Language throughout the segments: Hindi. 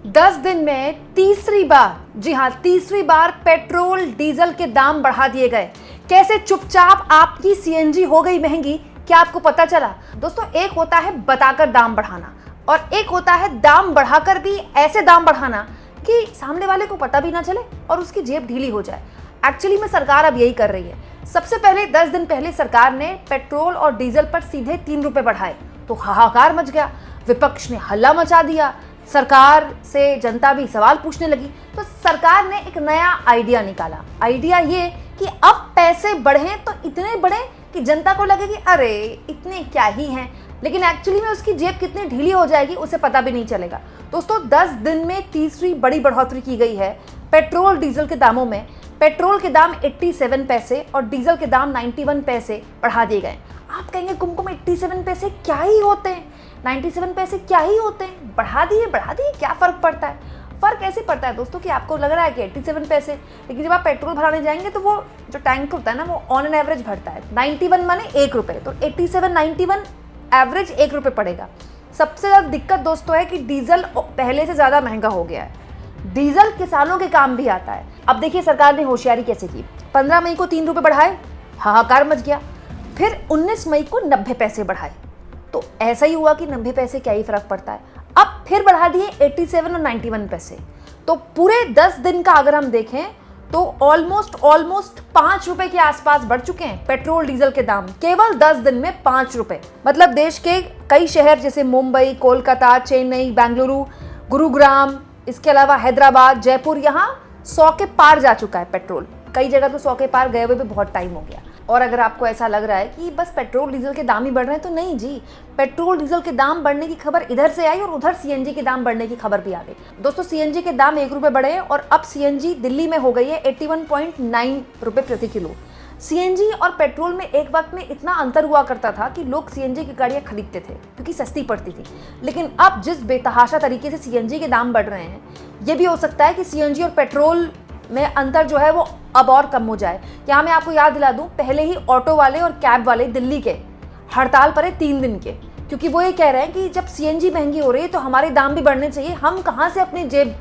10 दिन में तीसरी बार, जी हाँ तीसरी बार पेट्रोल डीजल के दाम बढ़ा दिए गए। कैसे चुपचाप आपकी सीएनजी हो गई महंगी, क्या आपको पता चला? दोस्तों, एक होता है बताकर दाम बढ़ाना और एक होता है दाम बढ़ाकर भी ऐसे दाम बढ़ाना कि सामने वाले को पता भी ना चले और उसकी जेब ढीली हो जाए। एक्चुअली में सरकार अब यही कर रही है। सबसे पहले 10 दिन पहले सरकार ने पेट्रोल और डीजल पर सीधे 3 रुपए बढ़ाए तो हाहाकार मच गया, विपक्ष ने हल्ला मचा दिया, सरकार से जनता भी सवाल पूछने लगी। तो सरकार ने एक नया आइडिया निकाला। आइडिया ये कि अब पैसे बढ़े तो इतने बढ़े कि जनता को लगे कि अरे इतने क्या ही हैं, लेकिन एक्चुअली में उसकी जेब कितनी ढीली हो जाएगी उसे पता भी नहीं चलेगा। दोस्तों, 10 दिन में तीसरी बड़ी बढ़ोतरी की गई है पेट्रोल डीजल के दामों में। पेट्रोल के दाम 87 पैसे और डीजल के दाम 91 पैसे बढ़ा दिए गए। आप कहेंगे कुमकुम 87 पैसे क्या ही होते हैं, 97 पैसे क्या ही होते हैं, बढ़ा दिए क्या फ़र्क पड़ता है? फ़र्क ऐसे पड़ता है दोस्तों कि आपको लग रहा है कि 87 पैसे, लेकिन जब आप पेट्रोल भराने जाएंगे तो वो जो टैंक होता है ना वो ऑन एन एवरेज भरता है 91 माने 1 रुपये, तो 87 91 एवरेज 1 रुपये पड़ेगा। सबसे ज़्यादा दिक्कत दोस्तों है कि डीजल पहले से ज़्यादा महंगा हो गया है। डीजल किसानों के काम भी आता है। अब देखिए सरकार ने होशियारी कैसे की। 15 मई को 3 रुपये बढ़ाए, हाहाकार मच गया। फिर 19 मई को 90 पैसे बढ़ाए, तो ऐसा ही हुआ कि 90 पैसे क्या ही फर्क पड़ता है। अब फिर बढ़ा दिए 87 और 91 पैसे। तो पूरे 10 दिन का अगर हम देखें तो ऑलमोस्ट 5 रुपए के आसपास बढ़ चुके हैं पेट्रोल डीजल के दाम, केवल 10 दिन में 5 रुपए। मतलब देश के कई शहर जैसे मुंबई, कोलकाता, चेन्नई, बेंगलुरु, गुरुग्राम, इसके अलावा हैदराबाद, जयपुर, यहाँ 100 के पार जा चुका है पेट्रोल। कई जगह तो 100 के पार गए हुए भी बहुत टाइम हो गया। और अगर आपको ऐसा लग रहा है कि बस पेट्रोल डीजल के दाम ही बढ़ रहे हैं, तो नहीं जी, पेट्रोल डीजल के दाम बढ़ने की खबर इधर से आई और उधर सीएनजी के दाम बढ़ने की खबर भी आ गई। दोस्तों, सीएनजी के दाम 1 रुपये बढ़े और अब सीएनजी दिल्ली में हो गई है 81.9 रुपये प्रति किलो। सीएनजी और पेट्रोल में एक वक्त में इतना अंतर हुआ करता था कि लोग सीएनजी की गाड़ियां खरीदते थे क्योंकि सस्ती पड़ती थी, लेकिन अब जिस बेतहाशा तरीके से सीएनजी के दाम बढ़ रहे हैं, ये भी हो सकता है कि सीएनजी और पेट्रोल में अंतर जो है वो अब और कम हो जाए। यहाँ मैं आपको याद दिला दूं, पहले ही ऑटो वाले और कैब वाले दिल्ली के हड़ताल पर है 3 दिन के, क्योंकि वो ये कह रहे हैं कि जब सीएनजी महंगी हो रही है तो हमारे दाम भी बढ़ने चाहिए, हम कहाँ से अपनी जेब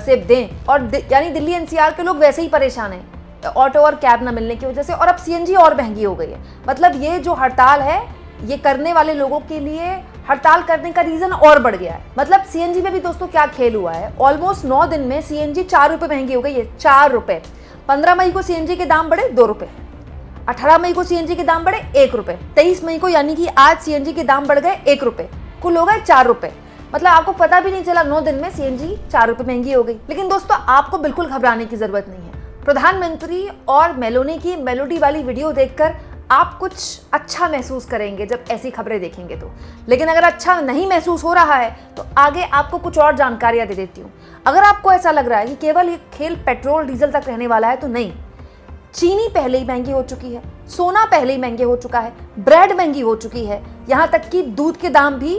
से दें। और यानी दिल्ली एनसीआर के लोग वैसे ही परेशान हैं ऑटो और कैब ना मिलने की वजह से, और अब सीएनजी और महंगी हो गई है। मतलब ये जो हड़ताल है, ये करने वाले लोगों के लिए हड़ताल करने का रीजन और बढ़ गया है। मतलब सीएनजी में भी दोस्तों क्या खेल हुआ है, ऑलमोस्ट 9 दिन में सीएनजी 4 रुपये महंगी हो गई है, 4 रुपये। 15 मई को सीएनजी के दाम बढ़े 2 रुपये, 18 मई को सीएनजी के दाम बढ़े 1 रुपये, 23 मई को यानी कि आज सीएनजी के दाम बढ़ गए 1 रुपये, कुल हो गए 4 रुपये। मतलब आपको पता भी नहीं चला 9 दिन में सीएनजी 4 रुपये महंगी हो गई। लेकिन दोस्तों, आपको बिल्कुल घबराने की जरूरत नहीं है। प्रधानमंत्री और मेलोनी की मेलोडी वाली वीडियो देखकर आप कुछ अच्छा महसूस करेंगे जब ऐसी खबरें देखेंगे तो। लेकिन अगर अच्छा नहीं महसूस हो रहा है तो आगे आपको कुछ और जानकारियां दे देती हूँ। अगर आपको ऐसा लग रहा है कि केवल ये खेल पेट्रोल डीजल तक रहने वाला है, तो नहीं। चीनी पहले ही महंगी हो चुकी है, सोना पहले ही महंगे हो चुका है, ब्रेड महंगी हो चुकी है, यहाँ तक कि दूध के दाम भी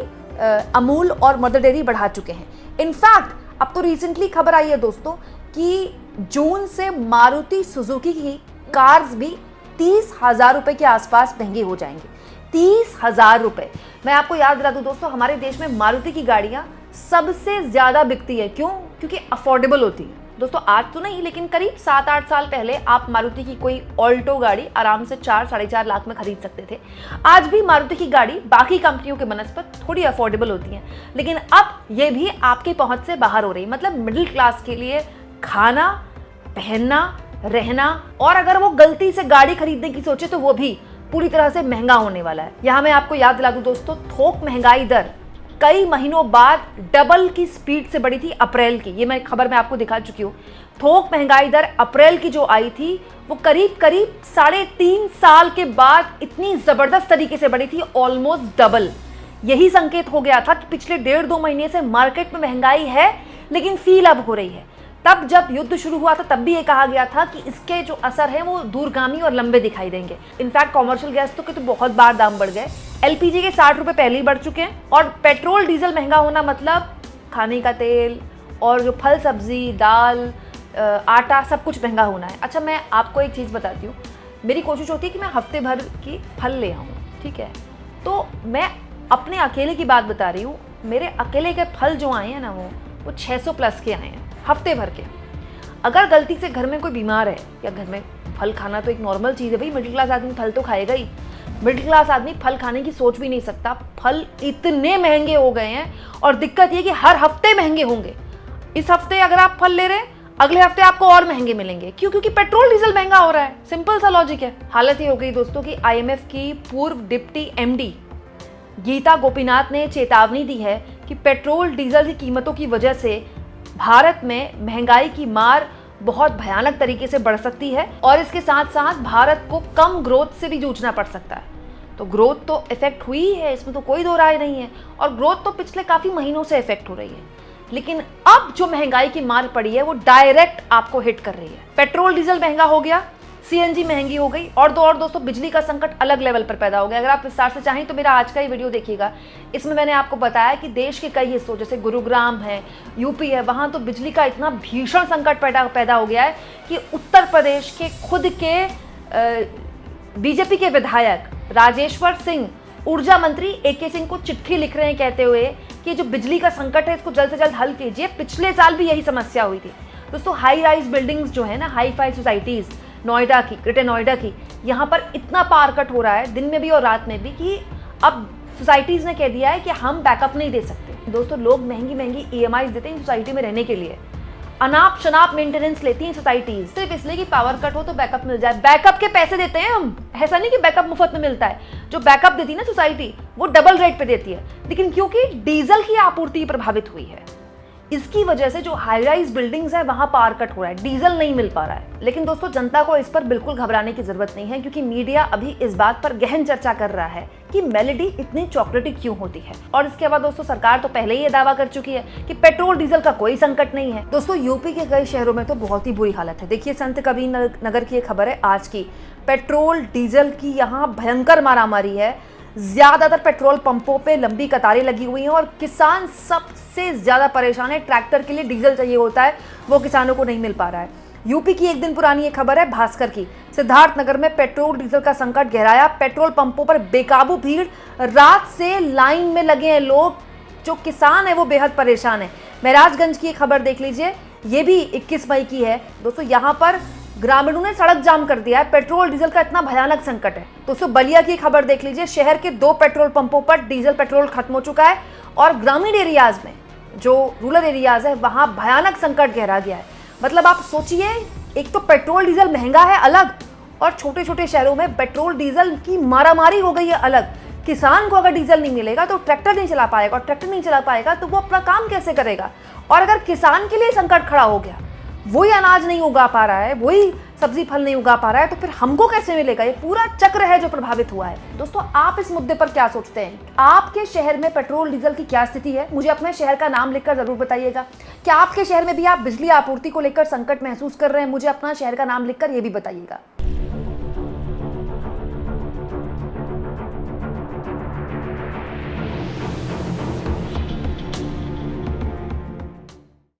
अमूल और मदर डेयरी बढ़ा चुके हैं। इनफैक्ट अब तो रिसेंटली खबर आई है दोस्तों कि जून से मारुति सुजुकी की कार्स भी 30,000 रुपए के आसपास महंगी हो जाएंगी। 30,000 रुपए। मैं आपको याद दिला दूं दोस्तों, हमारे देश में मारुति की गाड़ियां सबसे ज्यादा बिकती है। क्यों? क्योंकि अफोर्डेबल होती है। दोस्तों, आज तो नहीं, लेकिन करीब 7-8 साल पहले आप मारुति की कोई ऑल्टो गाड़ी आराम से 4-4.5 लाख में खरीद सकते थे। आज भी मारुति की गाड़ी बाकी कंपनियों के बनस्पत थोड़ी अफोर्डेबल होती है, लेकिन अब ये भी आपकी पहुंच से बाहर हो रही। मतलब मिडिल क्लास के लिए खाना, पहनना, रहना, और अगर वो गलती से गाड़ी खरीदने की सोचे तो वो भी पूरी तरह से महंगा होने वाला है। यहाँ मैं आपको याद दिला दूं दोस्तों, थोक महंगाई दर कई महीनों बाद डबल की स्पीड से बढ़ी थी अप्रैल की। ये मैं खबर में आपको दिखा चुकी हूँ। थोक महंगाई दर अप्रैल की जो आई थी वो करीब 3.5 साल के बाद इतनी जबरदस्त तरीके से बढ़ी थी, ऑलमोस्ट डबल। यही संकेत हो गया था कि पिछले 1.5-2 महीने से मार्केट में महंगाई है, लेकिन फील अब हो रही है। तब जब युद्ध शुरू हुआ था तब भी ये कहा गया था कि इसके जो असर हैं वो दूरगामी और लंबे दिखाई देंगे। इनफैक्ट कॉमर्शियल गैस के तो बहुत बार दाम बढ़ गए। एलपीजी के 60 रुपये पहले ही बढ़ चुके हैं, और पेट्रोल डीजल महंगा होना मतलब खाने का तेल और जो फल सब्जी, दाल, आटा, सब कुछ महंगा होना है। अच्छा, मैं आपको एक चीज़ बताती हूँ। मेरी कोशिश होती है कि मैं हफ्ते भर की फल ले आऊँ, ठीक है? तो मैं अपने अकेले की बात बता रही हूँ। मेरे अकेले के फल जो आए हैं ना, वो 600 प्लस के आए हैं हफ्ते भर के। अगर गलती से घर में कोई बीमार है, या घर में फल खाना तो एक नॉर्मल चीज़ है भाई, मिडिल क्लास आदमी फल तो खाएगा ही। मिडिल क्लास आदमी फल खाने की सोच भी नहीं सकता। फल इतने महंगे हो गए हैं, और दिक्कत ये कि हर हफ्ते महंगे होंगे। इस हफ्ते अगर आप फल ले रहे हैं, अगले हफ्ते आपको और महंगे मिलेंगे। क्यों? क्योंकि पेट्रोल डीजल महंगा हो रहा है। सिंपल सा लॉजिक है। हालत ये हो गई दोस्तों कि IMF की पूर्व डिप्टी MD गीता गोपीनाथ ने चेतावनी दी है कि पेट्रोल डीजल की कीमतों की वजह से भारत में महंगाई की मार बहुत भयानक तरीके से बढ़ सकती है, और इसके साथ साथ भारत को कम ग्रोथ से भी जूझना पड़ सकता है। तो ग्रोथ तो इफेक्ट हुई है, इसमें तो कोई दो राय नहीं है, और ग्रोथ तो पिछले काफ़ी महीनों से इफेक्ट हो रही है। लेकिन अब जो महंगाई की मार पड़ी है वो डायरेक्ट आपको हिट कर रही है। पेट्रोल डीजल महंगा हो गया, CNG महंगी हो गई, और दोस्तों बिजली का संकट अलग लेवल पर पैदा हो गया। अगर आप विस्तार से चाहें तो मेरा आज का ही वीडियो देखिएगा। इसमें मैंने आपको बताया कि देश के कई हिस्सों जैसे गुरुग्राम है, UP है, वहाँ तो बिजली का इतना भीषण संकट पैदा हो गया है कि उत्तर प्रदेश के खुद के BJP के विधायक राजेश्वर सिंह ऊर्जा मंत्री AK सिंह को चिट्ठी लिख रहे हैं कहते हुए कि जो बिजली का संकट है इसको जल्द से जल्द हल कीजिए। पिछले साल भी यही समस्या हुई थी दोस्तों। हाई राइज बिल्डिंग्स जो है ना, हाई फाई सोसाइटीज़ नोएडा की, ग्रेटर नोएडा की, यहाँ पर इतना पावर कट हो रहा है दिन में भी और रात में भी कि अब सोसाइटीज़ ने कह दिया है कि हम बैकअप नहीं दे सकते। दोस्तों लोग महंगी महंगी EMIs देते हैं सोसाइटी में रहने के लिए, अनाप शनाप मेंटेनेंस लेती हैं सोसाइटीज, सिर्फ इसलिए कि पावर कट हो तो बैकअप मिल जाए। बैकअप के पैसे देते हैं हम, ऐसा नहीं कि बैकअप मुफ्त में मिलता है। जो बैकअप देती है ना सोसाइटी, वो डबल रेट पे देती है। लेकिन क्योंकि डीजल की आपूर्ति प्रभावित हुई है, इसकी वजह से जो हाई राइज बिल्डिंग्स है वहां पावर कट हो रहा है, डीजल नहीं मिल पा रहा है। लेकिन दोस्तों जनता को इस पर बिल्कुल घबराने की जरूरत नहीं है, क्योंकि मीडिया अभी इस बात पर गहन चर्चा कर रहा है कि मेलेडी इतनी चॉकलेटी क्यों होती है। और इसके बाद दोस्तों सरकार तो पहले ही ये दावा कर चुकी है कि पेट्रोल डीजल का कोई संकट नहीं है। दोस्तों UP के कई शहरों में तो बहुत ही बुरी हालत है। देखिए संत कबीर नगर की एक खबर है आज की। पेट्रोल डीजल की यहाँ भयंकर मारामारी है। ज्यादातर पेट्रोल पंपों पे लंबी कतारें लगी हुई हैं, और किसान सबसे ज्यादा परेशान है। ट्रैक्टर के लिए डीजल चाहिए होता है, वो किसानों को नहीं मिल पा रहा है। UP की एक दिन पुरानी एक खबर है भास्कर की। सिद्धार्थनगर में पेट्रोल डीजल का संकट गहराया। पेट्रोल पंपों पर बेकाबू भीड़, रात से लाइन में लगे हैं लोग। जो किसान है वो बेहद परेशान है। महराजगंज की एक खबर देख लीजिए, ये भी 21 मई की है दोस्तों। यहाँ पर ग्रामीणों ने सड़क जाम कर दिया है, पेट्रोल डीजल का इतना भयानक संकट है। दोस्तों बलिया की खबर देख लीजिए, शहर के 2 पेट्रोल पंपों पर डीजल पेट्रोल खत्म हो चुका है, और ग्रामीण एरियाज में, जो रूरल एरियाज है, वहां भयानक संकट गहरा गया है। मतलब आप सोचिए, एक तो पेट्रोल डीजल महंगा है अलग, और छोटे छोटे शहरों में पेट्रोल डीजल की मारामारी हो गई है अलग। किसान को अगर डीजल नहीं मिलेगा तो ट्रैक्टर नहीं चला पाएगा, और ट्रैक्टर नहीं चला पाएगा तो वो अपना काम कैसे करेगा। और अगर किसान के लिए संकट खड़ा हो गया, वही अनाज नहीं उगा पा रहा है, वही सब्जी फल नहीं उगा पा रहा है, तो फिर हमको कैसे मिलेगा। ये पूरा चक्र है जो प्रभावित हुआ है। दोस्तों आप इस मुद्दे पर क्या सोचते हैं? आपके शहर में पेट्रोल डीजल की क्या स्थिति है? मुझे अपने शहर का नाम लिखकर जरूर बताइएगा। क्या आपके शहर में भी आप बिजली आपूर्ति को लेकर संकट महसूस कर रहे हैं? मुझे अपना शहर का नाम लिखकर ये भी बताइएगा।